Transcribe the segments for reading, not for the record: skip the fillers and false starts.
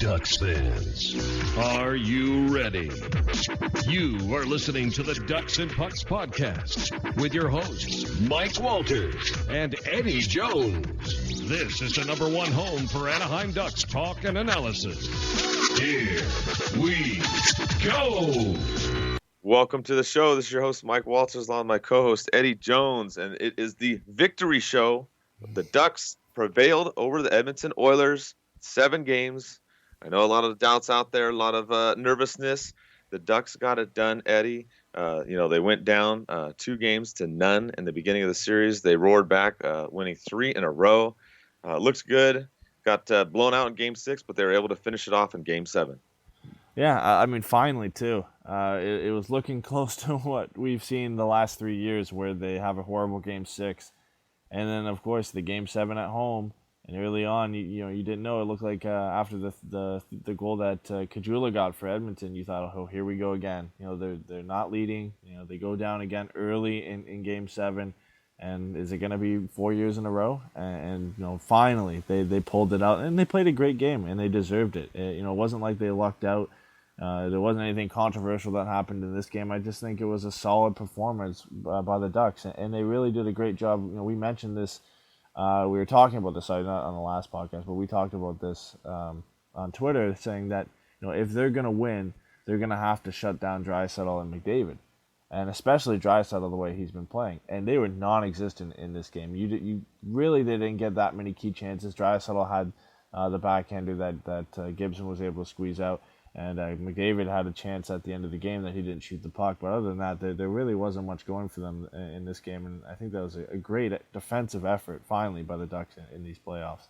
Ducks fans, are you ready? You are listening to the DucksNPucks podcast with your hosts, Mike Walters and Eddie Jones. This is the #1 home for Anaheim Ducks talk and analysis. Here we go. Welcome to the show. This is your host, Mike Walters, along with my co-host, Eddie Jones, and it is the victory show. The Ducks prevailed over the Edmonton Oilers, 7 games. I know a lot of doubts out there, a lot of nervousness. The Ducks got it done, Eddie. They went down 2 games to none in the beginning of the series. They roared back, winning 3 in a row. Looks good. Got blown out in Game 6, but they were able to finish it off in Game 7. Yeah, I mean, finally, too. It was looking close to what we've seen the last 3 years where they have a horrible Game 6. And then, of course, the Game 7 at home. And early on, you didn't know. It looked like after the goal that Kajula got for Edmonton, you thought, oh, here we go again. They're not leading. They go down again early in Game 7. And is it going to be 4 years in a row? And finally, they pulled it out. And they played a great game, and they deserved it. It wasn't like they lucked out. There wasn't anything controversial that happened in this game. I just think it was a solid performance by the Ducks, and they really did a great job. We mentioned this. We were talking about this not on the last podcast, but we talked about this on Twitter, saying that if they're going to win, they're going to have to shut down Draisaitl and McDavid, and especially Draisaitl the way he's been playing. And they were non-existent in this game. You really didn't get that many key chances. Draisaitl had the backhander that Gibson was able to squeeze out. And McDavid had a chance at the end of the game that he didn't shoot the puck. But other than that, there really wasn't much going for them in this game. And I think that was a great defensive effort, finally, by the Ducks in these playoffs.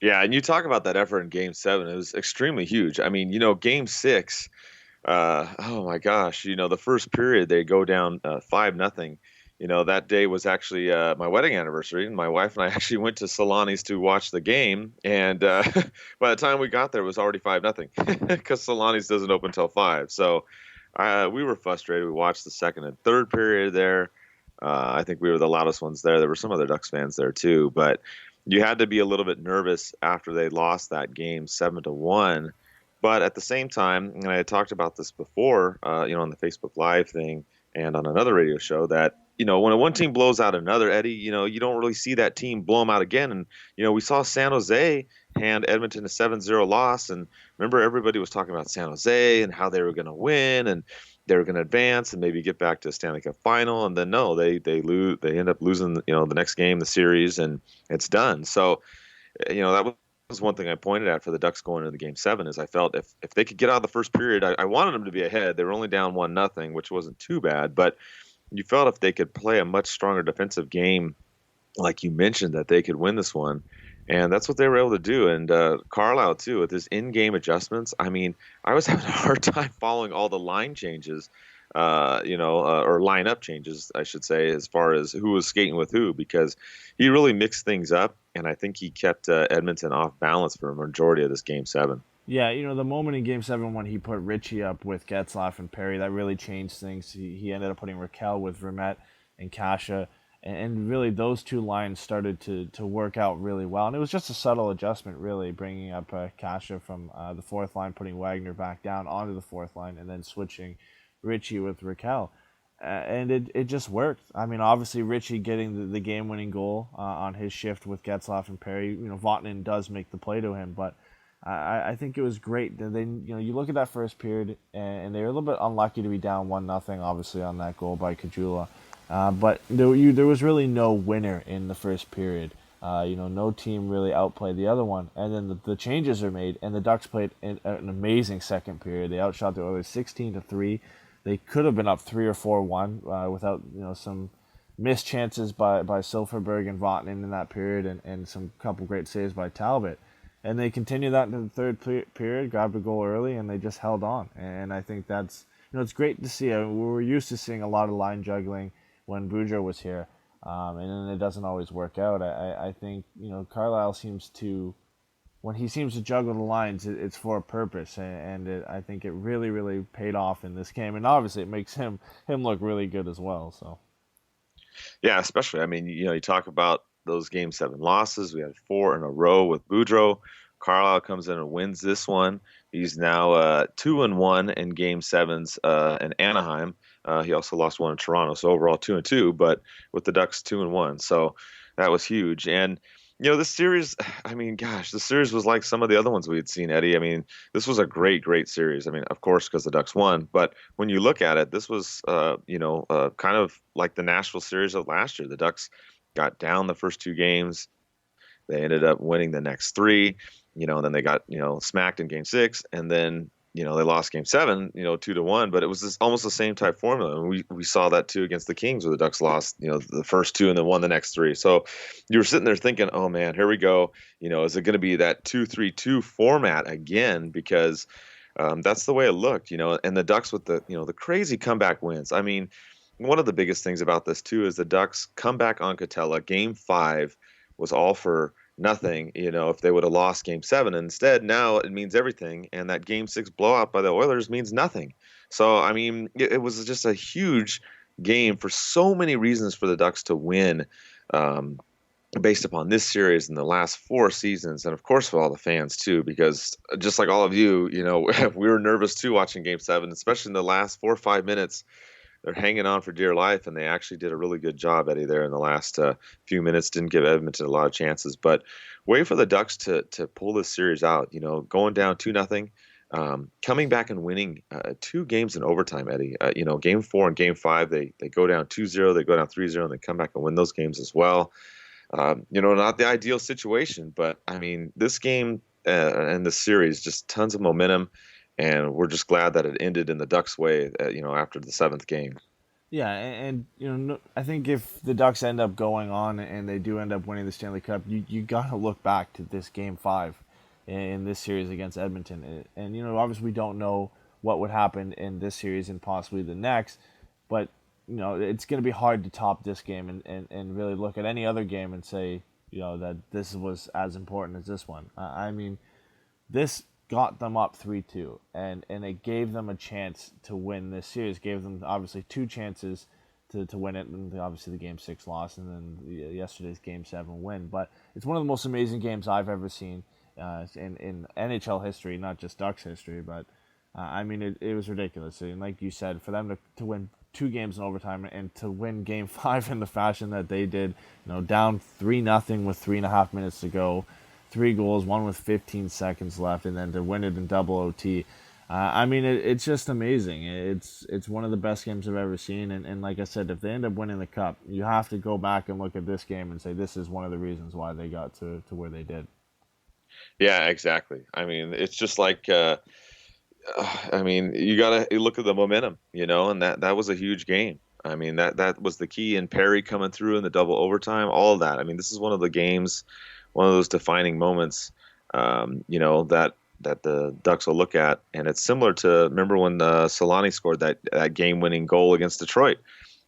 Yeah, and you talk about that effort in Game 7. It was extremely huge. I mean, Game 6, oh my gosh, the first period they go down 5-0. That day was actually my wedding anniversary, and my wife and I actually went to Solani's to watch the game. And by the time we got there, it was already 5-0 because Solani's doesn't open until 5. So we were frustrated. We watched the second and third period there. I think we were the loudest ones there. There were some other Ducks fans there too, but you had to be a little bit nervous after they lost that game 7-1. But at the same time, and I had talked about this before, on the Facebook Live thing and on another radio show, that when one team blows out another, Eddie, you don't really see that team blow them out again. And, we saw San Jose hand Edmonton a 7-0 loss. And remember, everybody was talking about San Jose and how they were going to win and they were going to advance and maybe get back to a Stanley Cup final. And then, no, they lose. They end up losing, the next game, the series, and it's done. So, that was one thing I pointed at for the Ducks going into the Game 7 is I felt if they could get out of the first period, I wanted them to be ahead. They were only down 1-0, which wasn't too bad, but you felt if they could play a much stronger defensive game, like you mentioned, that they could win this one. And that's what they were able to do. And Carlisle, too, with his in-game adjustments. I mean, I was having a hard time following all the line changes, or line-up changes, I should say, as far as who was skating with who, because he really mixed things up. And I think he kept Edmonton off balance for a majority of this Game 7. Yeah, the moment in Game 7 when he put Ritchie up with Getzlaf and Perry, that really changed things. He ended up putting Raquel with Vermette and Kasha, and really those two lines started to work out really well. And it was just a subtle adjustment, really, bringing up Kasha from the fourth line, putting Wagner back down onto the fourth line, and then switching Ritchie with Raquel. And it just worked. I mean, obviously, Ritchie getting the game-winning goal on his shift with Getzlaf and Perry. Vatanen does make the play to him, but I think it was great. You look at that first period, and they were a little bit unlucky to be down 1-0, obviously, on that goal by Kajula. But there was really no winner in the first period. No team really outplayed the other one. And then the changes are made, and the Ducks played an amazing second period. They outshot the Oilers 16-3. They could have been up 3 or 4-1 without some missed chances by Silfverberg and Vatanen in that period, and some couple great saves by Talbot. And they continued that into the third period, grabbed a goal early, and they just held on. And I think that's, it's great to see. I mean, we were used to seeing a lot of line juggling when Boudreau was here, and then it doesn't always work out. I think, Carlisle seems to, when he seems to juggle the lines, it's for a purpose, and I think it really, really paid off in this game. And obviously it makes him look really good as well. So, yeah, especially, I mean, you talk about those Game 7 losses. We had 4 in a row with Boudreau. Carlisle comes in and wins this one. He's now 2-1 in Game Sevens in Anaheim. He also lost one in Toronto, so overall 2-2. But with the Ducks 2-1, so that was huge. And this series, I mean, gosh, the series was like some of the other ones we had seen, Eddie. I mean, this was a great, great series. I mean, of course, because the Ducks won. But when you look at it, this was, kind of like the Nashville series of last year. The Ducks got down the first two games. They ended up winning the next three, and then they got, smacked in Game 6, and then, they lost Game 7, 2-1. But it was almost the same type formula, and we saw that too against the Kings, where the Ducks lost, the first two and then won the next three. So you were sitting there thinking, oh man, here we go. Is it going to be that 2-3-2 format again? Because that's the way it looked, and the Ducks with the crazy comeback wins. I mean, one of the biggest things about this too is the Ducks come back on Catella. Game 5 was all for nothing, if they would have lost Game 7. Instead, now it means everything, and that Game 6 blowout by the Oilers means nothing. So, I mean, it was just a huge game for so many reasons for the Ducks to win, based upon this series and the last 4 seasons, and of course for all the fans too, because just like all of you, we were nervous too watching Game 7, especially in the last 4 or 5 minutes. They're hanging on for dear life, and they actually did a really good job, Eddie, there in the last few minutes. Didn't give Edmonton a lot of chances, but wait for the Ducks to pull this series out. Going down 2-0, coming back and winning 2 games in overtime, Eddie. Game 4 and Game 5, they go down 2-0, they go down 3-0, and they come back and win those games as well. Not the ideal situation, but I mean, this game and this series, just tons of momentum. And we're just glad that it ended in the Ducks' way, after the 7th game. Yeah, and I think if the Ducks end up going on and they do end up winning the Stanley Cup, you got to look back to this Game 5 in this series against Edmonton. And, obviously we don't know what would happen in this series and possibly the next, but, it's going to be hard to top this game and really look at any other game and say, that this was as important as this one. I mean, this got them up 3-2, and it gave them a chance to win this series. Gave them obviously 2 chances to win it, and obviously the Game 6 loss, and then yesterday's Game 7 win. But it's one of the most amazing games I've ever seen in NHL history, not just Ducks history. But I mean, it was ridiculous. And like you said, for them to win 2 games in overtime and to win Game 5 in the fashion that they did, down 3-0 with 3.5 minutes to go. 3 goals, one with 15 seconds left, and then to win it in double OT. I mean, it's just amazing. It's one of the best games I've ever seen. And like I said, if they end up winning the Cup, you have to go back and look at this game and say this is one of the reasons why they got to where they did. Yeah, exactly. I mean, it's just like, you got to look at the momentum, and that was a huge game. I mean, that was the key. And Perry coming through in the double overtime, all of that. I mean, this is one of the games, one of those defining moments, that the Ducks will look at. And it's similar to, remember when Solani scored that game-winning goal against Detroit,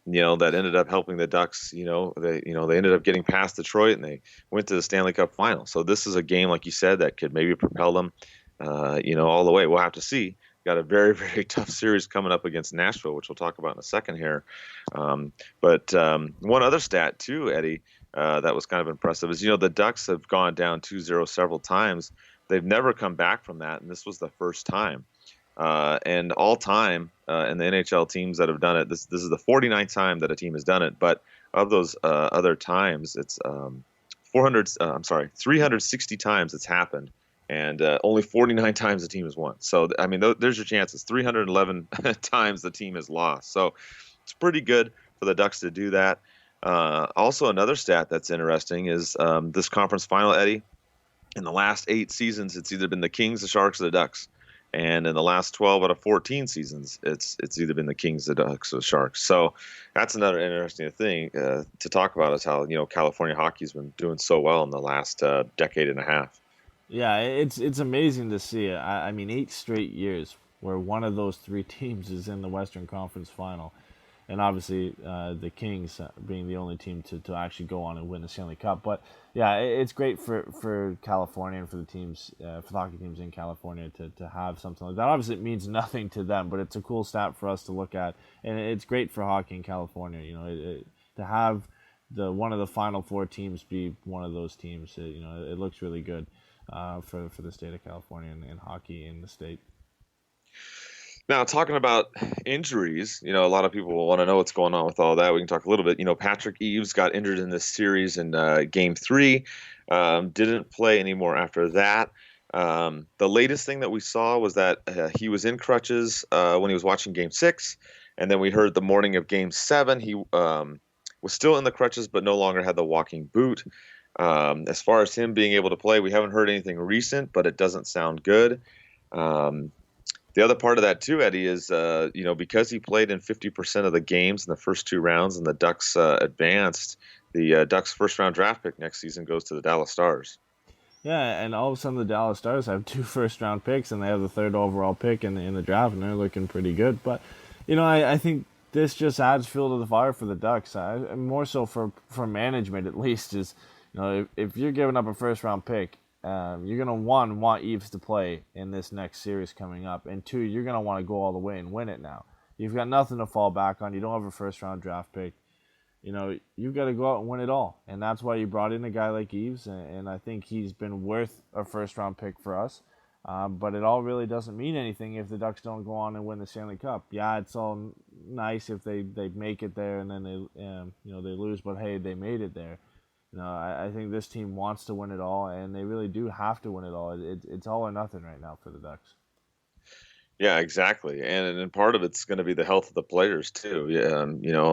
that ended up helping the Ducks. They ended up getting past Detroit, and they went to the Stanley Cup final. So this is a game, like you said, that could maybe propel them, all the way. We'll have to see. Got a very, very tough series coming up against Nashville, which we'll talk about in a second here. But one other stat too, Eddie, that was kind of impressive is, the Ducks have gone down 2-0 several times. They've never come back from that, and this was the first time. And all time in the NHL teams that have done it, this is the 49th time that a team has done it. But of those other times, it's 360 times it's happened, and only 49 times the team has won. So, I mean, there's your chances. 311 times the team has lost. So it's pretty good for the Ducks to do that. Also, another stat that's interesting is this conference final, Eddie. In the last 8 seasons, it's either been the Kings, the Sharks, or the Ducks. And in the last 12 out of 14 seasons, it's either been the Kings, the Ducks, or the Sharks. So that's another interesting thing to talk about, is how California hockey's been doing so well in the last decade and a half. Yeah, it's amazing to see it. I mean, 8 straight years where one of those 3 teams is in the Western Conference Final. And obviously the Kings being the only team to actually go on and win the Stanley Cup. But yeah, it's great for California and for the teams, for the hockey teams in California to have something like that. Obviously, it means nothing to them, but it's a cool stat for us to look at, and it's great for hockey in California. To have one of the Final Four teams be one of those teams. It looks really good. for the state of California and hockey in the state. Now, talking about injuries, a lot of people will want to know what's going on with all that. We can talk a little bit. Patrick Eaves got injured in this series in Game 3, didn't play anymore after that. The latest thing that we saw was that he was in crutches when he was watching Game 6, and then we heard the morning of Game 7 he was still in the crutches but no longer had the walking boot. As far as him being able to play, we haven't heard anything recent, but it doesn't sound good. The other part of that too, Eddie, is because he played in 50% of the games in the first 2 rounds and the Ducks advanced, the Ducks' first-round draft pick next season goes to the Dallas Stars. Yeah, and all of a sudden the Dallas Stars have 2 first-round picks, and they have the 3rd overall pick in the draft, and they're looking pretty good. But, I think this just adds fuel to the fire for the Ducks. More so for management, at least, is, if you're giving up a first-round pick, you're going to, 1, want Eaves to play in this next series coming up, and 2, you're going to want to go all the way and win it now. You've got nothing to fall back on. You don't have a first-round draft pick. You've got to go out and win it all. And that's why you brought in a guy like Eaves, and I think he's been worth a first-round pick for us. But it all really doesn't mean anything if the Ducks don't go on and win the Stanley Cup. Yeah, it's all nice if they make it there and then they lose, but hey, they made it there. I think this team wants to win it all, and they really do have to win it all. It's all or nothing right now for the Ducks. Yeah, exactly. And part of it's going to be the health of the players too. Yeah,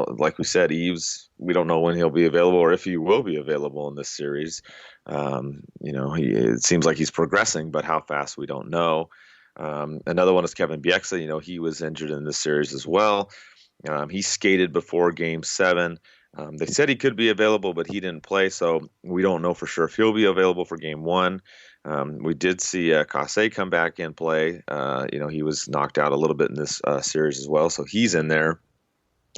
like we said, Eaves, we don't know when he'll be available or if he will be available in this series. It seems like he's progressing, but how fast we don't know. Another one is Kevin Bieksa. He was injured in this series as well. He skated before Game 7. They said he could be available, but he didn't play, so we don't know for sure if he'll be available for Game 1. We did see Kase come back and play. He was knocked out a little bit in this series as well, so he's in there.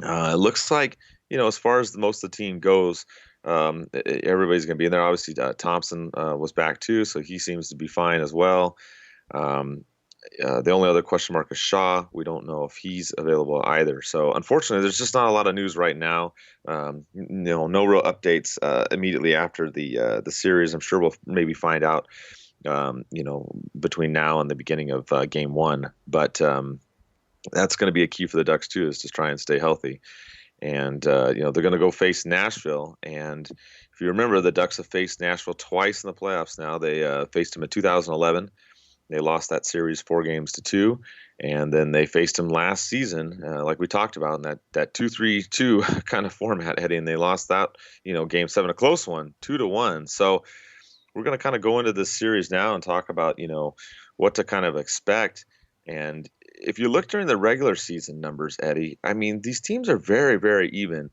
It looks like, as far as most of the team goes, everybody's going to be in there. Obviously, Thompson was back too, so he seems to be fine as well. The only other question mark is Shaw. We don't know if he's available either. So unfortunately, there's just not a lot of news right now. No real updates immediately after the series. I'm sure we'll maybe find out, between now and the beginning of Game 1. But that's going to be a key for the Ducks too, is to try and stay healthy. And they're going to go face Nashville. And if you remember, the Ducks have faced Nashville twice in the playoffs now. They faced them in 2011. They lost that series 4-2, and then they faced them last season, like we talked about, in that 2-3-2 kind of format, Eddie, and they lost that, Game 7, a close one, 2-1. So we're going to kind of go into this series now and talk about, what to kind of expect. And if you look during the regular season numbers, Eddie, I mean, these teams are very, very even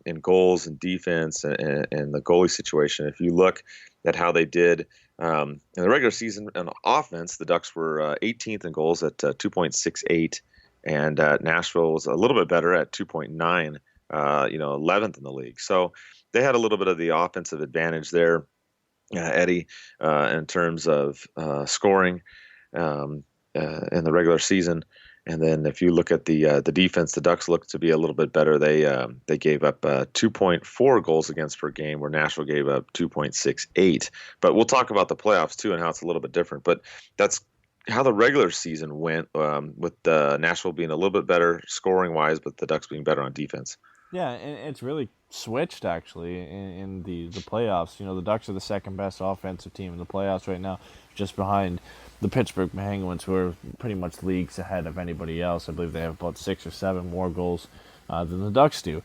in goals and defense and the goalie situation. If you look at how they did in the regular season on offense, the Ducks were 18th in goals at 2.68, and Nashville was a little bit better at 2.9, 11th in the league. So they had a little bit of the offensive advantage there, Eddie, in terms of scoring in the regular season. And then if you look at the defense, the Ducks look to be a little bit better. They gave up 2.4 goals against per game, where Nashville gave up 2.68. But we'll talk about the playoffs too and how it's a little bit different. But that's how the regular season went, with Nashville being a little bit better scoring wise, but the Ducks being better on defense. Yeah, and it's really switched actually in the playoffs. The Ducks are the second best offensive team in the playoffs right now, just behind the Pittsburgh Penguins, who are pretty much leagues ahead of anybody else. I believe they have about 6 or 7 more goals than the Ducks do.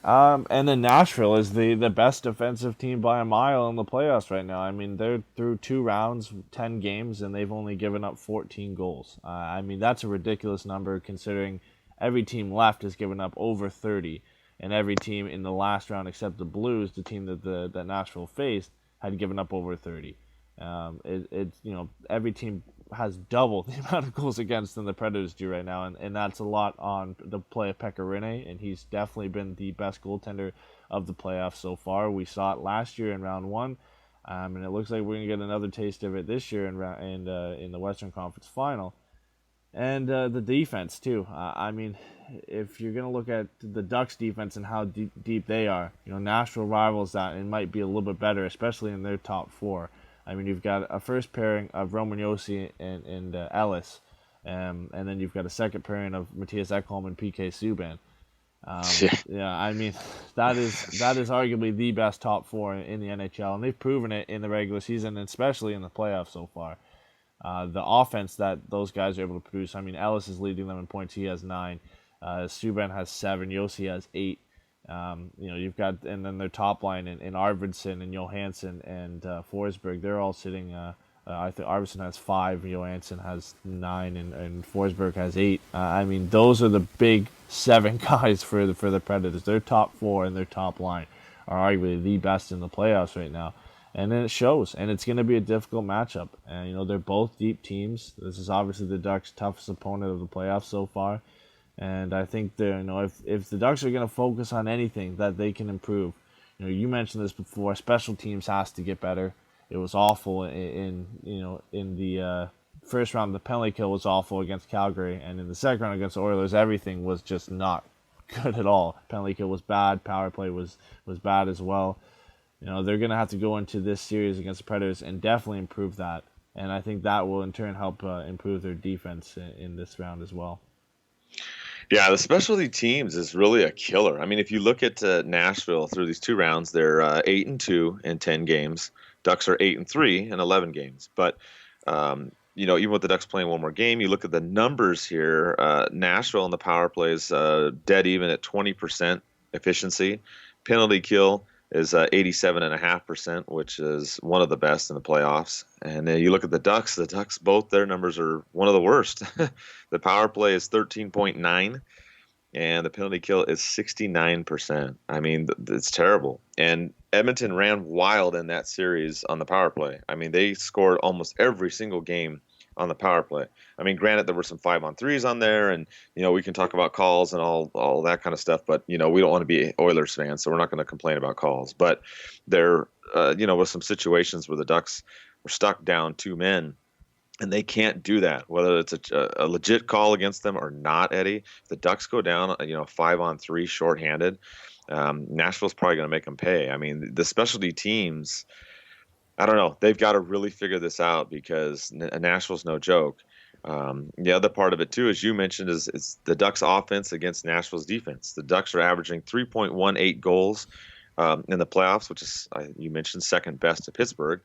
And then Nashville is the best defensive team by a mile in the playoffs right now. I mean, they're through 2 rounds, 10 games, and they've only given up 14 goals. I mean, that's a ridiculous number considering every team left has given up over 30. And every team in the last round, except the Blues, the team that Nashville faced, had given up over 30. Every team has double the amount of goals against than the Predators do right now, and that's a lot on the play of Pekka Rinne, and he's definitely been the best goaltender of the playoffs so far. We saw it last year in round 1, and it looks like we're going to get another taste of it this year in the Western Conference Final. And the defense, too. I mean, if you're going to look at the Ducks' defense and how deep they are, Nashville rivals that and might be a little bit better, especially in their top 4. I mean, you've got a first pairing of Roman Josi and Ellis, and then you've got a second pairing of Matthias Ekholm and PK Subban. Yeah, I mean, that is arguably the best top four in the NHL, and they've proven it in the regular season, and especially in the playoffs so far. The offense that those guys are able to produce. I mean, Ellis is leading them in points. He has 9. Subban has 7. Josi has 8. You've got, and then their top line in Arvidsson and Johansson and Forsberg. They're all sitting. I think Arvidsson has 5, Johansson has 9, and Forsberg has 8. I mean, those are the big 7 guys for the Predators. Their top 4 and their top line are arguably the best in the playoffs right now. And then it shows, and it's going to be a difficult matchup. And, they're both deep teams. This is obviously the Ducks' toughest opponent of the playoffs so far. And I think if the Ducks are going to focus on anything that they can improve, you mentioned this before, special teams has to get better. It was awful in the first round. The penalty kill was awful against Calgary, and in the second round against the Oilers, everything was just not good at all. Penalty kill was bad. Power play was bad as well. They're going to have to go into this series against the Predators and definitely improve that. And I think that will in turn help improve their defense in this round as well. Yeah, the specialty teams is really a killer. I mean, if you look at Nashville through these 2 rounds, they're 8-2 in 10 games. Ducks are 8-3 in 11 games. But even with the Ducks playing one more game, you look at the numbers here. Nashville on the power play is dead even at 20% efficiency. Penalty kill is 87.5%, which is one of the best in the playoffs. And then you look at the Ducks, both their numbers are one of the worst. The power play is 13.9, and the penalty kill is 69%. I mean, it's terrible. And Edmonton ran wild in that series on the power play. I mean, they scored almost every single game on the power play. I mean, granted, there were some 5-on-3s on there, and we can talk about calls and all that kind of stuff. But we don't want to be Oilers fans, so we're not going to complain about calls. But there, was some situations where the Ducks were stuck down 2 men, and they can't do that. Whether it's a legit call against them or not, Eddie, if the Ducks go down, 5-on-3 shorthanded, Nashville's probably going to make them pay. I mean, the specialty teams, I don't know. They've got to really figure this out because Nashville's no joke. The other part of it, too, as you mentioned, is the Ducks' offense against Nashville's defense. The Ducks are averaging 3.18 goals in the playoffs, which is, you mentioned, second best to Pittsburgh.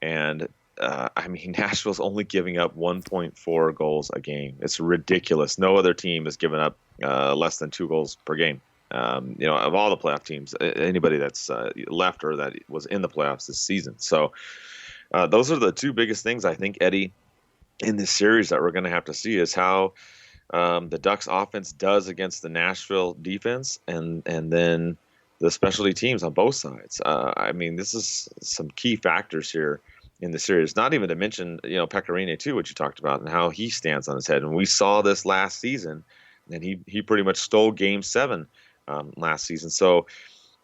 And, Nashville's only giving up 1.4 goals a game. It's ridiculous. No other team has given up less than 2 goals per game. Of all the playoff teams, anybody that's left or that was in the playoffs this season. So those are the 2 biggest things, I think, Eddie, in this series that we're going to have to see is how the Ducks offense does against the Nashville defense and then the specialty teams on both sides. This is some key factors here in the series, not even to mention, Pecorine too, what you talked about and how he stands on his head. And we saw this last season, and he pretty much stole Game 7 last season. So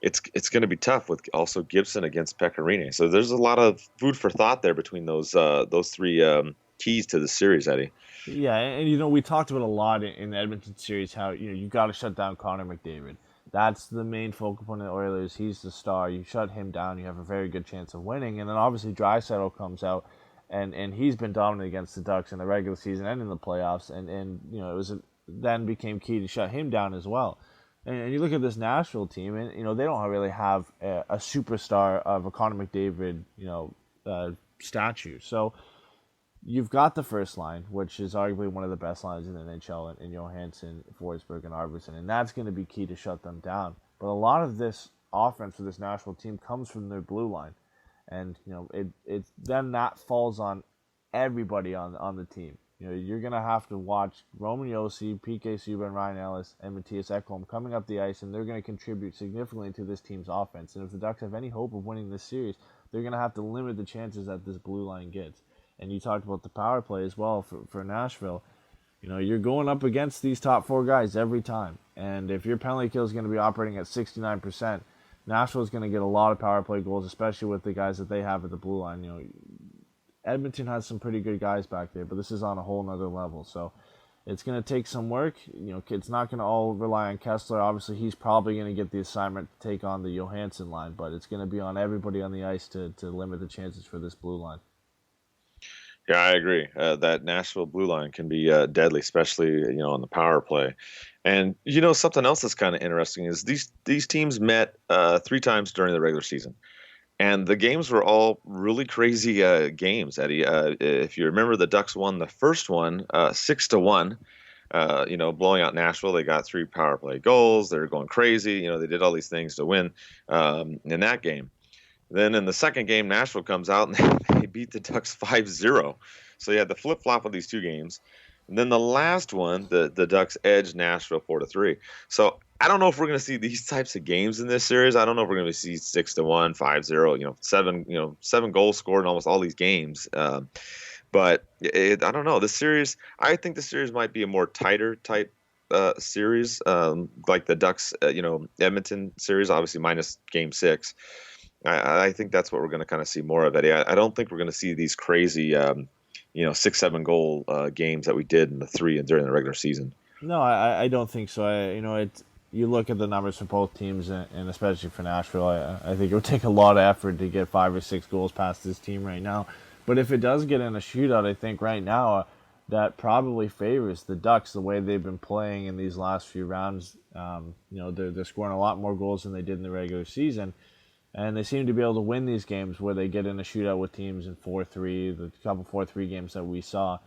it's going to be tough with also Gibson against Pecorine. So there's a lot of food for thought there between those 3 keys to the series, Eddie. Yeah, and we talked about a lot in the Edmonton series how you got to shut down Connor McDavid. That's the main focal point of the Oilers. He's the star. You shut him down, you have a very good chance of winning. And then obviously Draisaitl comes out, and he's been dominant against the Ducks in the regular season and in the playoffs. And it then became key to shut him down as well. And you look at this Nashville team, and they don't really have a superstar of a Connor McDavid, statue. So you've got the first line, which is arguably one of the best lines in the NHL, in Johansson, Forsberg, and Arvidsson, and that's going to be key to shut them down. But a lot of this offense for this Nashville team comes from their blue line, and then that falls on everybody on the team. You're going to have to watch Roman Josi, PK Subban, Ryan Ellis, and Matthias Ekholm coming up the ice, and they're going to contribute significantly to this team's offense. And if the Ducks have any hope of winning this series, they're going to have to limit the chances that this blue line gets. And you talked about the power play as well for Nashville. You're going up against these top 4 guys every time. And if your penalty kill is going to be operating at 69%, Nashville is going to get a lot of power play goals, especially with the guys that they have at the blue line. Edmonton has some pretty good guys back there, but this is on a whole nother level. So it's going to take some work. It's not going to all rely on Kessler. Obviously, he's probably going to get the assignment to take on the Johansson line, but it's going to be on everybody on the ice to limit the chances for this blue line. Yeah, I agree. That Nashville blue line can be deadly, especially on the power play. And something else that's kind of interesting is these teams met 3 times during the regular season. And the games were all really crazy games, Eddie. If you remember, the Ducks won the first one 6-1. Blowing out Nashville. They got 3 power play goals. They were going crazy. They did all these things to win in that game. Then in the second game, Nashville comes out and they beat the Ducks 5-0. So you had the flip flop of these 2 games. And then the last one, the Ducks edged Nashville 4-3. So I don't know if we're going to see these types of games in this series. I don't know if we're going to see 6-1, 5-0, 7 goals scored in almost all these games. But I don't know. I think the series might be a more tighter type series, like the Ducks, Edmonton series, obviously minus Game 6. I think that's what we're going to kind of see more of, Eddie. I don't think we're going to see these crazy 6-7 goal games that we did in the 3 and during the regular season. No, I don't think so. You look at the numbers for both teams, and especially for Nashville, I think it would take a lot of effort to get 5 or 6 goals past this team right now. But if it does get in a shootout, I think right now that probably favors the Ducks the way they've been playing in these last few rounds. They're scoring a lot more goals than they did in the regular season. And they seem to be able to win these games where they get in a shootout with teams in 4-3, the couple 4-3 games that we saw.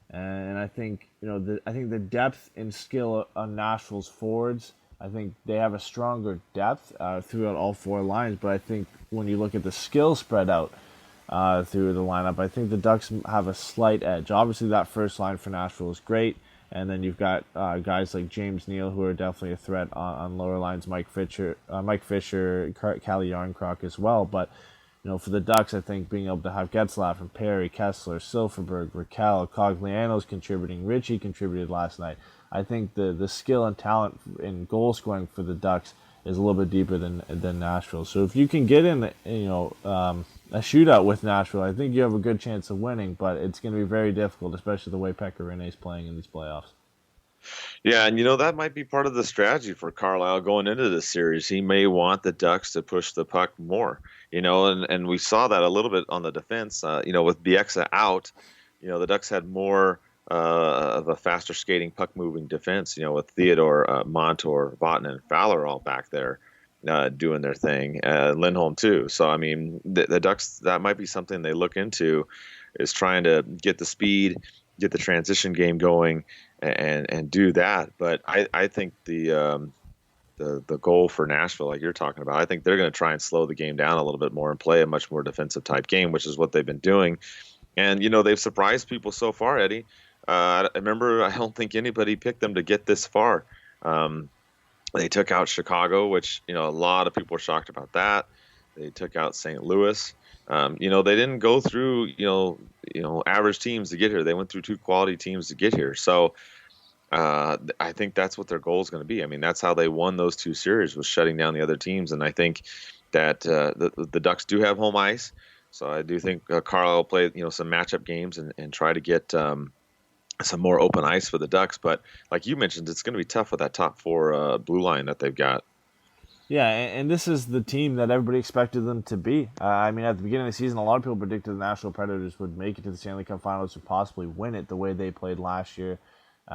And I think, I think the depth and skill on Nashville's forwards, I think they have a stronger depth throughout all 4 lines. But I think when you look at the skill spread out through the lineup, I think the Ducks have a slight edge. Obviously, that first line for Nashville is great. And then you've got guys like James Neal, who are definitely a threat on lower lines. Mike Fisher, Calle Yarncroc as well. But for the Ducks, I think being able to have Getzlaf and Perry, Kessler, Silfverberg, Raquel, Cogliano's contributing, Richie contributed last night. I think the skill and talent in goal scoring for the Ducks is a little bit deeper than Nashville. So if you can get in, a shootout with Nashville, I think you have a good chance of winning, but it's going to be very difficult, especially the way Pekka Rinne is playing in these playoffs. Yeah, and that might be part of the strategy for Carlisle going into this series. He may want the Ducks to push the puck more, and we saw that a little bit on the defense. With Bieksa out, the Ducks had more of a faster skating, puck moving defense. With Theodore, Montour, Vatanen, and Fowler all back there doing their thing. Lindholm too. So the Ducks, that might be something they look into, is trying to get the speed, get the transition game going, and do that. But I think the goal for Nashville, like you're talking about, I think they're going to try and slow the game down a little bit more and play a much more defensive type game, which is what they've been doing. And they've surprised people so far, Eddie. I don't think anybody picked them to get this far. They took out Chicago, which a lot of people were shocked about that. They took out St. Louis. They didn't go through average teams to get here. They went through 2 quality teams to get here. So I think that's what their goal is going to be. That's how they won those 2 series, was shutting down the other teams. And I think that the Ducks do have home ice. So I do think Carlisle will play some matchup games and try to get some more open ice for the Ducks. But like you mentioned, it's going to be tough with that top 4 blue line that they've got. Yeah, and this is the team that everybody expected them to be. At the beginning of the season, a lot of people predicted the Nashville Predators would make it to the Stanley Cup Finals or possibly win it the way they played last year. They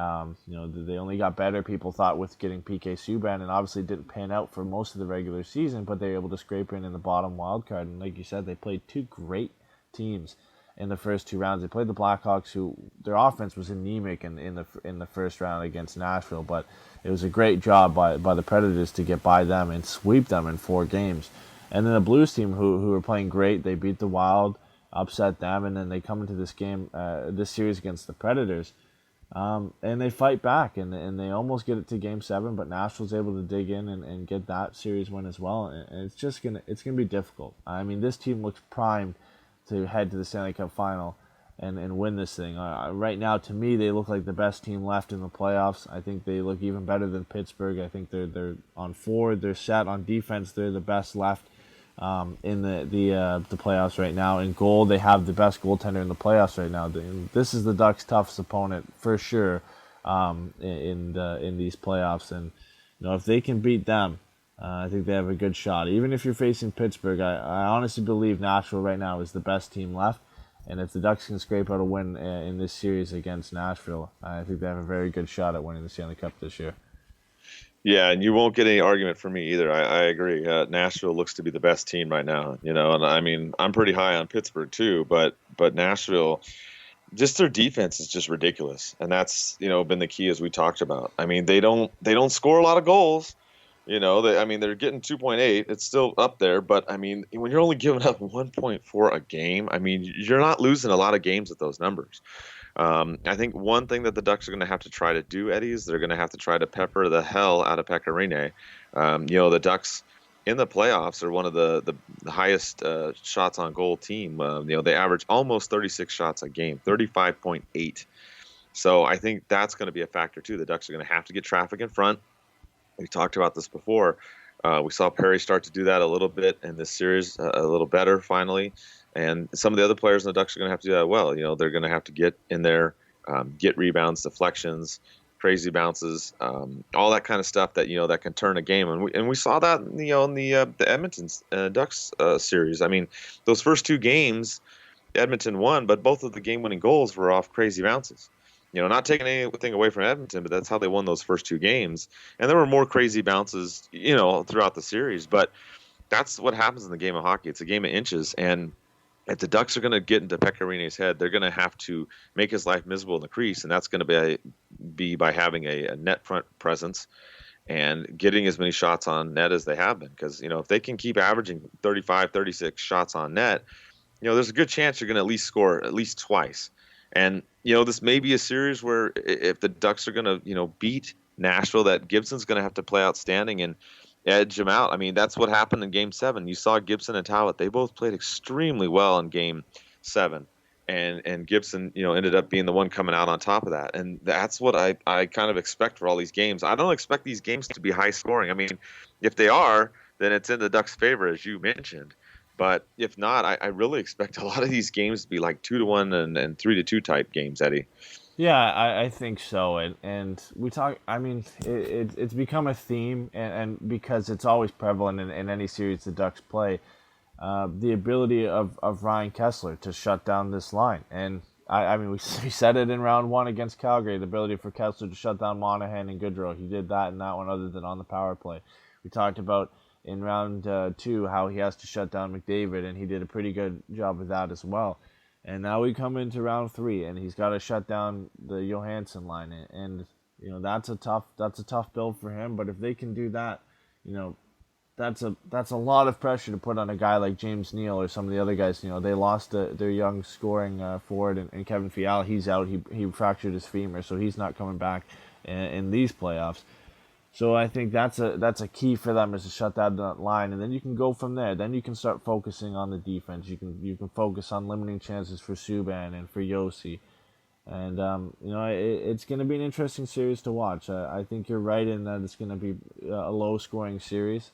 only got better, people thought, with getting PK Subban, and obviously it didn't pan out for most of the regular season, but they were able to scrape in the bottom wild card. And like you said, they played 2 great teams in the first 2 rounds. They played the Blackhawks, who their offense was anemic in the first round against Nashville, but it was a great job by the Predators to get by them and sweep them in 4 games. And then the Blues team, who were playing great, they beat the Wild, upset them, and then they come into this game, this series against the Predators, and they fight back, and they almost get it to Game 7, but Nashville's able to dig in and get that series win as well. And it's gonna be difficult. This team looks primed to head to the Stanley Cup Final and win this thing. Right now, to me, they look like the best team left in the playoffs. I think they look even better than Pittsburgh. I think they're on forward, they're set on defense. They're the best left in the playoffs right now. In goal, they have the best goaltender in the playoffs right now. This is the Ducks' toughest opponent for sure in these playoffs. And if they can beat them, I think they have a good shot. Even if you're facing Pittsburgh, I honestly believe Nashville right now is the best team left. And if the Ducks can scrape out a win in this series against Nashville, I think they have a very good shot at winning the Stanley Cup this year. Yeah, and you won't get any argument from me either. I agree. Nashville looks to be the best team right now, and I mean, I'm pretty high on Pittsburgh too, but Nashville, just their defense is just ridiculous, and that's been the key as we talked about. I mean, they don't score a lot of goals. They're getting 2.8. It's still up there, but I mean, when you're only giving up 1.4 a game, I mean, you're not losing a lot of games at those numbers. I think one thing that the Ducks are going to have to try to do, Eddie, is they're going to have to try to pepper the hell out of Pekka Rinne. The Ducks in the playoffs are one of the highest shots on goal team. They average almost 36 shots a game, 35.8. So I think that's going to be a factor too. The Ducks are going to have to get traffic in front. We talked about this before. We saw Perry start to do that a little bit in this series, a little better finally. And some of the other players in the Ducks are going to have to do that well. They're going to have to get in there, get rebounds, deflections, crazy bounces, all that kind of stuff that that can turn a game. And we saw that in the Edmonton Ducks series. I mean, those first two games, Edmonton won, but both of the game-winning goals were off crazy bounces. Not taking anything away from Edmonton, but that's how they won those first two games. And there were more crazy bounces, throughout the series. But that's what happens in the game of hockey. It's a game of inches. And if the Ducks are going to get into Pekka Rinne's head, they're going to have to make his life miserable in the crease. And that's going to be by having a net front presence and getting as many shots on net as they have been. Because, if they can keep averaging 35, 36 shots on net, there's a good chance you're going to at least score at least twice. And, this may be a series where if the Ducks are going to, beat Nashville, that Gibson's going to have to play outstanding and edge him out. I mean, that's what happened in Game 7. You saw Gibson and Talbot. They both played extremely well in Game 7. And Gibson, ended up being the one coming out on top of that. And that's what I kind of expect for all these games. I don't expect these games to be high scoring. I mean, if they are, then it's in the Ducks' favor, as you mentioned. But if not, I really expect a lot of these games to be like 2-1 and 3-2 type games, Eddie. Yeah, I think so. And we talk, I mean, it's become a theme, and because it's always prevalent in any series the Ducks play, the ability of Ryan Kesler to shut down this line. And I mean, we said it in round 1 against Calgary, the ability for Kesler to shut down Monahan and Goodrow. He did that in that one other than on the power play. We talked about in round 2 how he has to shut down McDavid, and he did a pretty good job with that as well. And now we come into round 3, and he's got to shut down the Johansson line, and that's a tough build for him. But if they can do that, that's a lot of pressure to put on a guy like James Neal or some of the other guys. They lost their young scoring forward, and Kevin Fiala, he's out. He fractured his femur, so he's not coming back in these playoffs. So I think that's a key for them, is to shut that line, and then you can go from there. Then you can start focusing on the defense. You can focus on limiting chances for Subban and for Yossi, and it's going to be an interesting series to watch. I think you're right in that it's going to be a low-scoring series,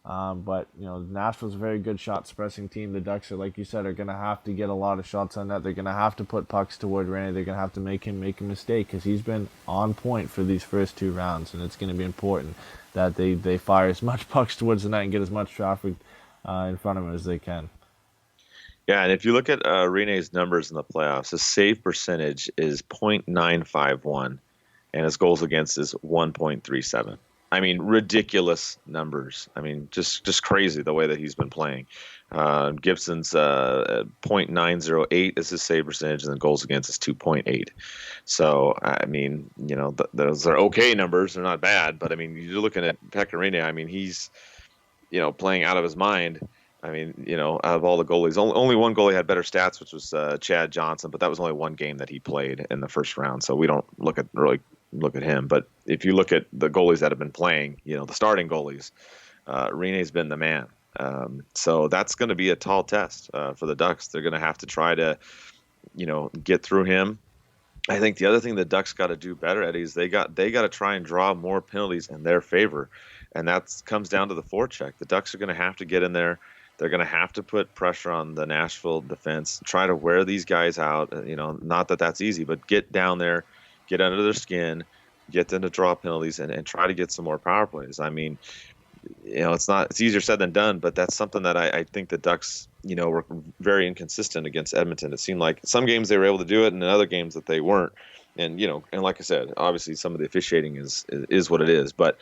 but Nashville's a very good shot-suppressing team. The Ducks are, like you said, are going to have to get a lot of shots on net. They're going to have to put pucks toward Rinne. They're going to have to make him make a mistake, because he's been on point for these first 2 rounds, and it's going to be important that they fire as much pucks towards the net and get as much traffic in front of him as they can. Yeah, and if you look at Rinne's numbers in the playoffs, his save percentage is .951, and his goals against is 1.37. I mean, ridiculous numbers. I mean, just crazy the way that he's been playing. Gibson's .908 is his save percentage, and the goals against is 2.8. So, I mean, those are okay numbers. They're not bad. But, I mean, you're looking at Pekka Rinne. I mean, he's, playing out of his mind. I mean, out of all the goalies, only one goalie had better stats, which was Chad Johnson. But that was only one game that he played in the first round. So we don't look at him. But if you look at the goalies that have been playing, the starting goalies, Rinne's been the man. So that's going to be a tall test for the Ducks. They're going to have to try to, get through him. I think the other thing the Ducks got to do better, Eddie, is they got to try and draw more penalties in their favor, and that comes down to the forecheck. The Ducks are going to have to get in there. They're going to have to put pressure on the Nashville defense, try to wear these guys out. Not that that's easy, but get down there, get under their skin, get them to draw penalties, and try to get some more power plays. I mean, it's easier said than done, but that's something that I think the Ducks, were very inconsistent against Edmonton. It seemed like some games they were able to do it, and in other games that they weren't. And and like I said, obviously some of the officiating is what it is, but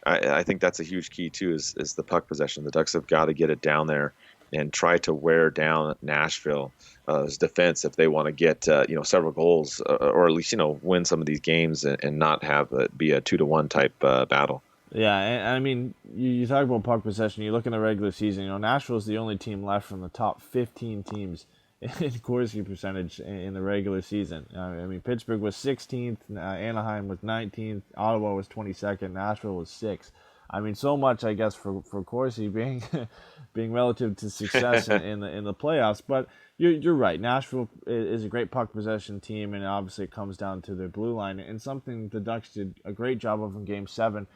I think that's a huge key too, is the puck possession. The Ducks have got to get it down there and try to wear down Nashville's defense if they want to get several goals, or at least win some of these games, and not have it be a 2-1 type battle. Yeah, and I mean, you talk about puck possession. You look in the regular season. Nashville's the only team left from the top 15 teams in Corsi percentage in the regular season. I mean, Pittsburgh was 16th, Anaheim was 19th, Ottawa was 22nd, Nashville was 6th. I mean, so much, I guess, for Corsi being being relative to success in the playoffs. But you're right. Nashville is a great puck possession team, and obviously it comes down to their blue line. And something the Ducks did a great job of in Game 7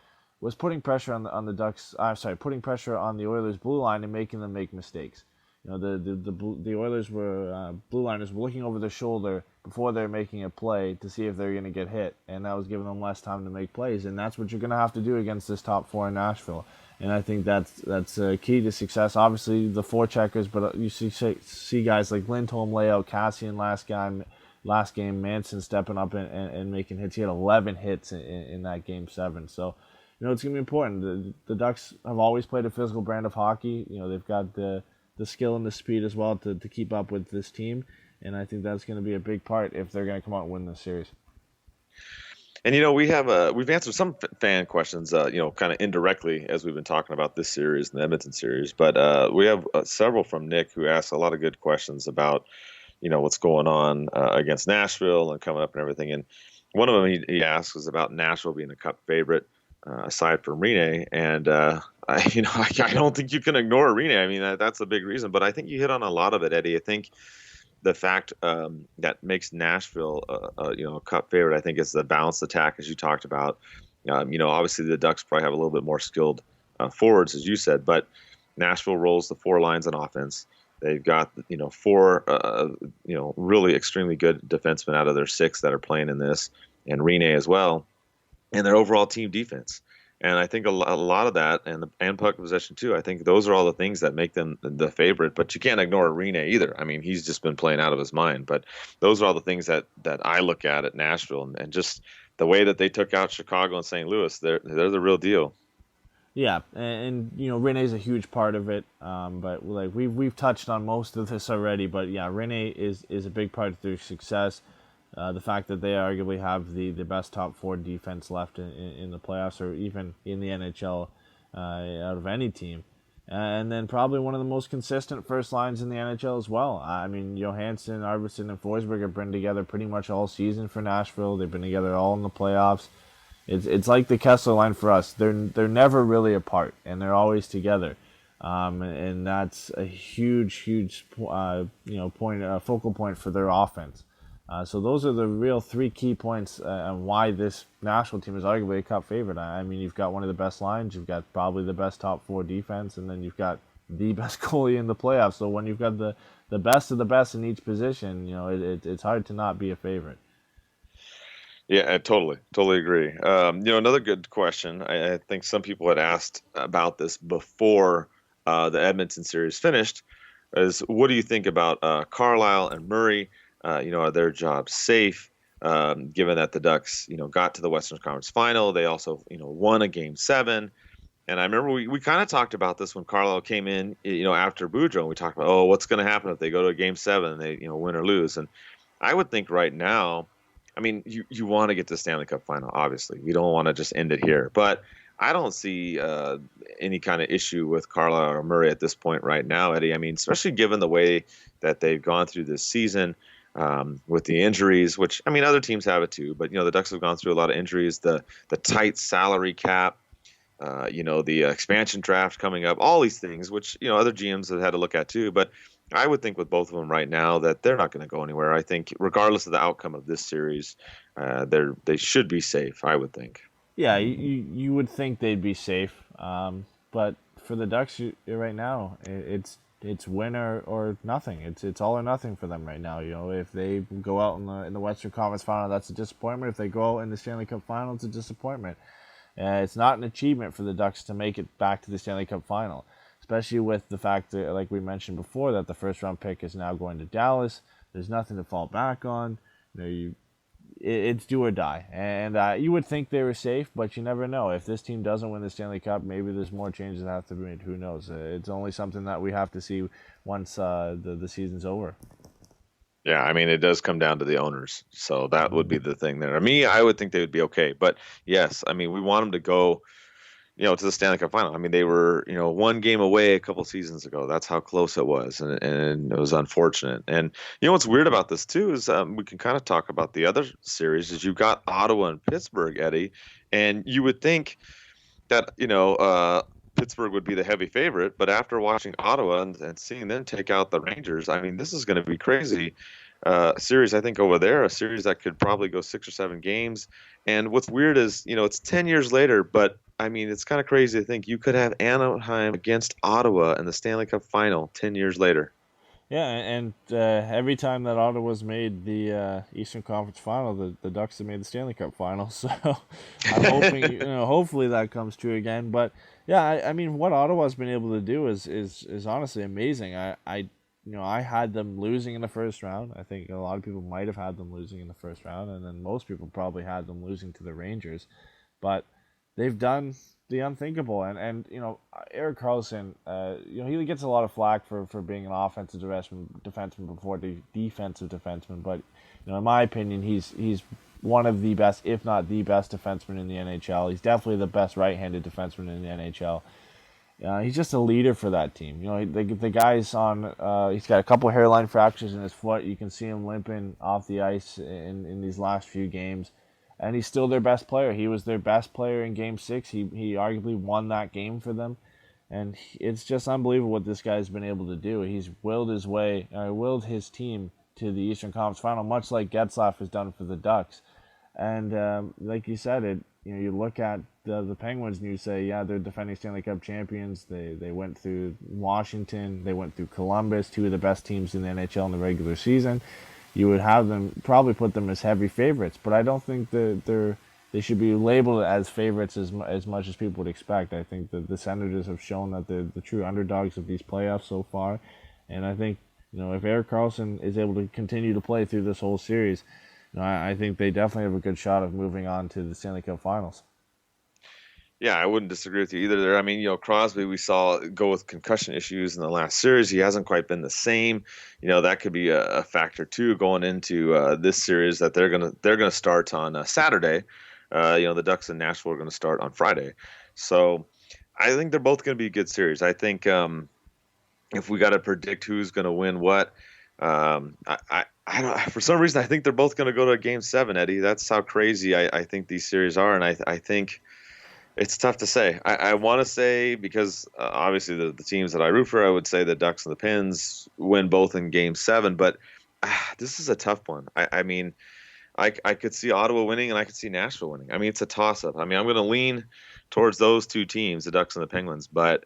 was putting pressure on the Ducks. Putting pressure on the Oilers' blue line and making them make mistakes. The Oilers blue liners were looking over their shoulder before they're making a play to see if they're going to get hit, and that was giving them less time to make plays. And that's what you're going to have to do against this top 4 in Nashville. And I think that's a key to success. Obviously, the forecheckers, but you see guys like Lindholm lay out Cassian last game, Manson stepping up and making hits. He had 11 hits in that Game 7. So, it's going to be important. The Ducks have always played a physical brand of hockey. They've got the skill and the speed as well to keep up with this team. And I think that's going to be a big part if they're going to come out and win this series. And, we've answered some fan questions, kind of indirectly as we've been talking about this series and the Edmonton series. But we have several from Nick, who asked a lot of good questions about, what's going on against Nashville and coming up and everything. And one of them he asked was about Nashville being a Cup favorite. Aside from Rinne, and I don't think you can ignore Rinne. I mean, that's a big reason, but I think you hit on a lot of it, Eddie. I think the fact that makes Nashville, a Cup favorite, I think, is the balanced attack, as you talked about. Obviously the Ducks probably have a little bit more skilled forwards, as you said, but Nashville rolls the 4 lines on offense. They've got 4 really extremely good defensemen out of their 6 that are playing in this, and Rinne as well. And their overall team defense. And I think a lot of that, and puck possession too, I think those are all the things that make them the favorite. But you can't ignore Rinne either. I mean, he's just been playing out of his mind. But those are all the things that I look at Nashville, and just the way that they took out Chicago and St. Louis. They're the real deal. Yeah, and Rinne is a huge part of it. But like we've touched on most of this already. But yeah, Rinne is a big part of their success. The fact that they arguably have the best top 4 defense left in the playoffs, or even in the NHL, out of any team. And then probably one of the most consistent first lines in the NHL as well. I mean, Johansson, Arvidsson, and Forsberg have been together pretty much all season for Nashville. They've been together all in the playoffs. It's like the Kessler line for us. They're never really apart, and they're always together. And that's a huge point, focal point for their offense. So those are the real 3 key points on why this Nashville team is arguably a Cup favorite. I mean, you've got one of the best lines, you've got probably the best top 4 defense, and then you've got the best goalie in the playoffs. So when you've got the best of the best in each position, it's hard to not be a favorite. Yeah, I totally agree. Another good question. I think some people had asked about this before the Edmonton series finished, is what do you think about Carlyle and Murray? Are their jobs safe? Given that the Ducks, got to the Western Conference Final, they also, won a Game 7. And I remember we kind of talked about this when Carlisle came in, after Boudreau, and we talked about, what's going to happen if they go to a Game 7 and they, win or lose. And I would think right now, I mean, you want to get to the Stanley Cup Final, obviously. You don't want to just end it here. But I don't see any kind of issue with Carlisle or Murray at this point right now, Eddie. I mean, especially given the way that they've gone through this season. With the injuries, which, I mean, other teams have it too, but, the Ducks have gone through a lot of injuries, the tight salary cap, the expansion draft coming up, all these things, which, other GMs have had to look at too. But I would think with both of them right now that they're not going to go anywhere. I think regardless of the outcome of this series, they should be safe, I would think. Yeah, you would think they'd be safe. But for the Ducks right now, it's it's win or nothing. It's all or nothing for them right now. You know, if they go out in the Western Conference Final, that's a disappointment. If they go out in the Stanley Cup Final, it's a disappointment. It's not an achievement for the Ducks to make it back to the Stanley Cup Final, especially with the fact that, like we mentioned before, that the first round pick is now going to Dallas. There's nothing to fall back on. You know, it's do or die. And you would think they were safe, but you never know. If this team doesn't win the Stanley Cup, maybe there's more changes that have to be made. Who knows? It's only something that we have to see once the season's over. Yeah, I mean, it does come down to the owners. So that would be the thing there. I would think they would be okay. But yes, I mean, we want them to go, to the Stanley Cup Final. I mean, they were, one game away a couple seasons ago. That's how close it was, and it was unfortunate. And what's weird about this too is we can kind of talk about the other series. Is you've got Ottawa and Pittsburgh, Eddie, and you would think that Pittsburgh would be the heavy favorite, but after watching Ottawa and seeing them take out the Rangers, I mean, this is going to be crazy. Series, I think, over there, a series that could probably go 6 or 7 games. And what's weird is, it's 10 years later, but I mean, it's kind of crazy to think you could have Anaheim against Ottawa in the Stanley Cup Final 10 years later. Yeah, and every time that Ottawa's made the Eastern Conference Final, the Ducks have made the Stanley Cup Final. So I'm hoping, hopefully that comes true again. But yeah, I mean, what Ottawa's been able to do is honestly amazing. I had them losing in the first round. I think a lot of people might have had them losing in the first round, and then most people probably had them losing to the Rangers. But they've done the unthinkable, and Erik Karlsson, he gets a lot of flack for being an offensive defenseman before the defensive defenseman, but in my opinion, he's one of the best, if not the best, defenseman in the NHL. He's definitely the best right-handed defenseman in the NHL. He's just a leader for that team. The guy's on. He's got a couple hairline fractures in his foot. You can see him limping off the ice in these last few games. And he's still their best player. He was their best player in Game 6. He arguably won that game for them. And it's just unbelievable what this guy's been able to do. He's willed his team to the Eastern Conference Final, much like Getzlaf has done for the Ducks. And like you said, you look at the Penguins and you say, yeah, they're defending Stanley Cup champions. They went through Washington. They went through Columbus, two of the best teams in the NHL in the regular season. You would have them probably put them as heavy favorites, but I don't think that they should be labeled as favorites as much as people would expect. I think that the Senators have shown that they're the true underdogs of these playoffs so far, and I think if Erik Karlsson is able to continue to play through this whole series, I think they definitely have a good shot of moving on to the Stanley Cup Finals. Yeah, I wouldn't disagree with you either there. I mean, Crosby, we saw go with concussion issues in the last series. He hasn't quite been the same. That could be a factor too going into this series that they're gonna start on Saturday. The Ducks and Nashville are going to start on Friday. So I think they're both going to be a good series. I think if we got to predict who's going to win what, I don't. For some reason, I think they're both going to go to Game 7, Eddie. That's how crazy I think these series are, and I think. It's tough to say. I want to say because obviously the teams that I root for, I would say the Ducks and the Pens win both in Game 7. But this is a tough one. I mean, I could see Ottawa winning and I could see Nashville winning. I mean, it's a toss-up. I mean, I'm going to lean towards those two teams, the Ducks and the Penguins. But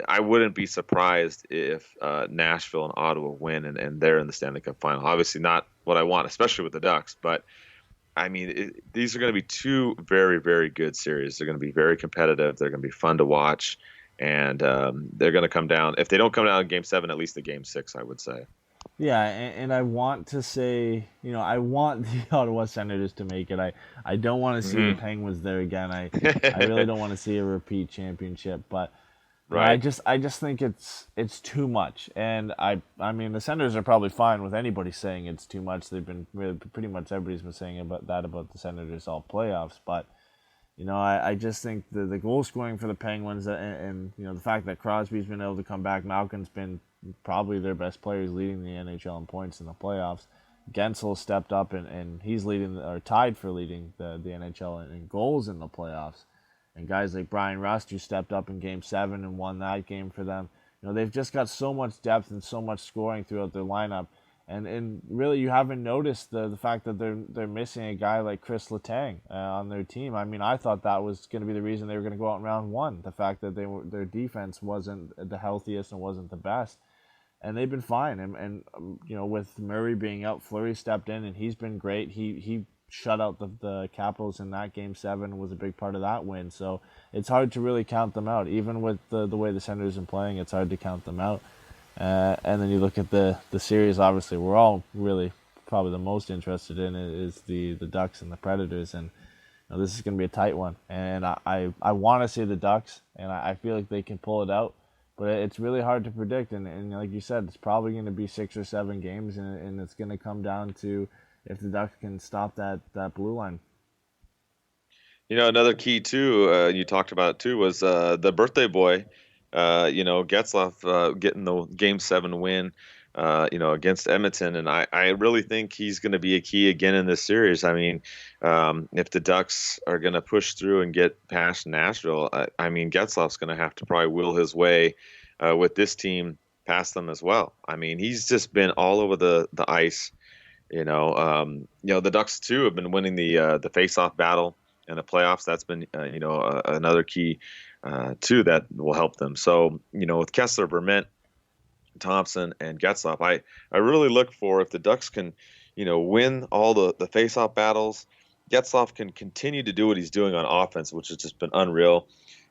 I wouldn't be surprised if Nashville and Ottawa win and they're in the Stanley Cup Final. Obviously not what I want, especially with the Ducks. But I mean, these are going to be two very, very good series. They're going to be very competitive. They're going to be fun to watch. And they're going to come down. If they don't come down in Game 7, at least in Game 6, I would say. Yeah, and I want to say, I want the Ottawa Senators to make it. I don't want to see the Penguins there again. I really don't want to see a repeat championship. But right. I just think it's too much. And I mean, the Senators are probably fine with anybody saying it's too much. They've been pretty much everybody's been saying about the Senators all playoffs. But I just think the goal scoring for the Penguins and the fact that Crosby's been able to come back, Malkin's been probably their best player, is leading the NHL in points in the playoffs. Gensel stepped up and he's tied for leading the NHL in goals in the playoffs. And guys like Brian Rust, who stepped up in Game 7 and won that game for them. They've just got so much depth and so much scoring throughout their lineup. And really, you haven't noticed the fact that they're missing a guy like Chris Letang on their team. I mean, I thought that was going to be the reason they were going to go out in round 1. The fact that their defense wasn't the healthiest and wasn't the best. and they've been fine. And with Murray being out, Fleury stepped in, and he's been great. He shut out the Capitals in that Game 7, was a big part of that win. So it's hard to really count them out. Even with the way the Senators are playing, it's hard to count them out. And then you look at the series, obviously, we're all really probably the most interested in it is the Ducks and the Predators, and this is going to be a tight one. And I want to see the Ducks, and I feel like they can pull it out, but it's really hard to predict. And like you said, it's probably going to be 6 or 7 games, and it's going to come down to if the Ducks can stop that blue line. Another key too, you talked about too, was the birthday boy, Getzlaf getting the Game 7 win, against Edmonton. And I really think he's going to be a key again in this series. I mean, if the Ducks are going to push through and get past Nashville, Getzlaf's going to have to probably will his way with this team past them as well. I mean, he's just been all over the ice. The Ducks too have been winning the face-off battle in the playoffs. That's been, another key too that will help them. So, with Kessler, Vermette, Thompson, and Getzlaf, I really look for, if the Ducks can, win all the face-off battles, Getzlaf can continue to do what he's doing on offense, which has just been unreal.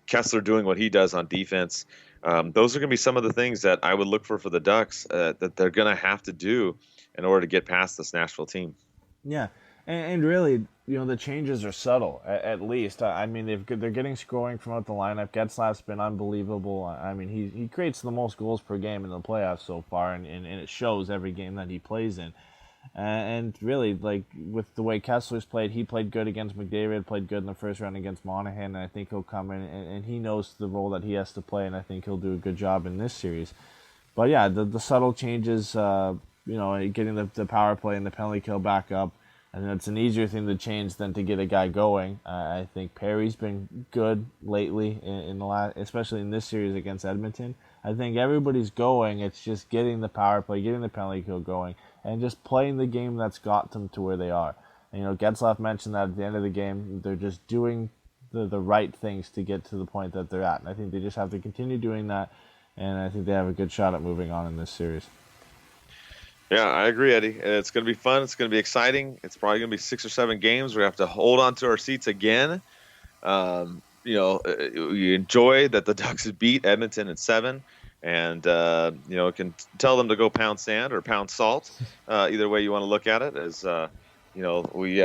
Kessler doing what he does on defense. Those are going to be some of the things that I would look for the Ducks that they're going to have to do in order to get past this Nashville team. Yeah, and really, the changes are subtle, at least. I mean, they're getting scoring from out the lineup. Getzlaf's been unbelievable. I mean, he creates the most goals per game in the playoffs so far, and it shows every game that he plays in. And really, like, with the way Kessler's played, he played good against McDavid, played good in the first round against Monahan, and I think he'll come in, and he knows the role that he has to play, and I think he'll do a good job in this series. But yeah, the subtle changes, getting the power play and the penalty kill back up, and it's an easier thing to change than to get a guy going. I think Perry's been good lately in the last, especially in this series against Edmonton. I think everybody's going. It's just getting the power play, getting the penalty kill going, and just playing the game that's got them to where they are. And, Getzlaf mentioned that at the end of the game, they're just doing the right things to get to the point that they're at. And I think they just have to continue doing that, and I think they have a good shot at moving on in this series. Yeah, I agree, Eddie. It's going to be fun. It's going to be exciting. It's probably going to be 6 or 7 games. We have to hold on to our seats again. You enjoy that the Ducks beat Edmonton in 7, and can tell them to go pound sand or pound salt. Either way you want to look at it, as we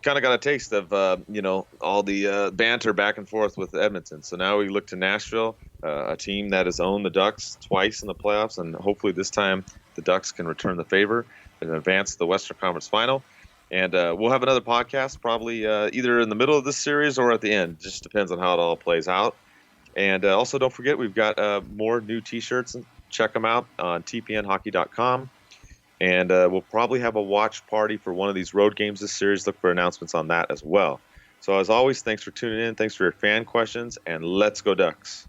kind of got a taste of all the banter back and forth with Edmonton. So now we look to Nashville, a team that has owned the Ducks twice in the playoffs, and hopefully this time the Ducks can return the favor and advance to the Western Conference Final. And we'll have another podcast probably either in the middle of this series or at the end. Just depends on how it all plays out. And also don't forget, we've got more new T-shirts. Check them out on tpnhockey.com. And we'll probably have a watch party for one of these road games this series. Look for announcements on that as well. So as always, thanks for tuning in. Thanks for your fan questions, and let's go Ducks.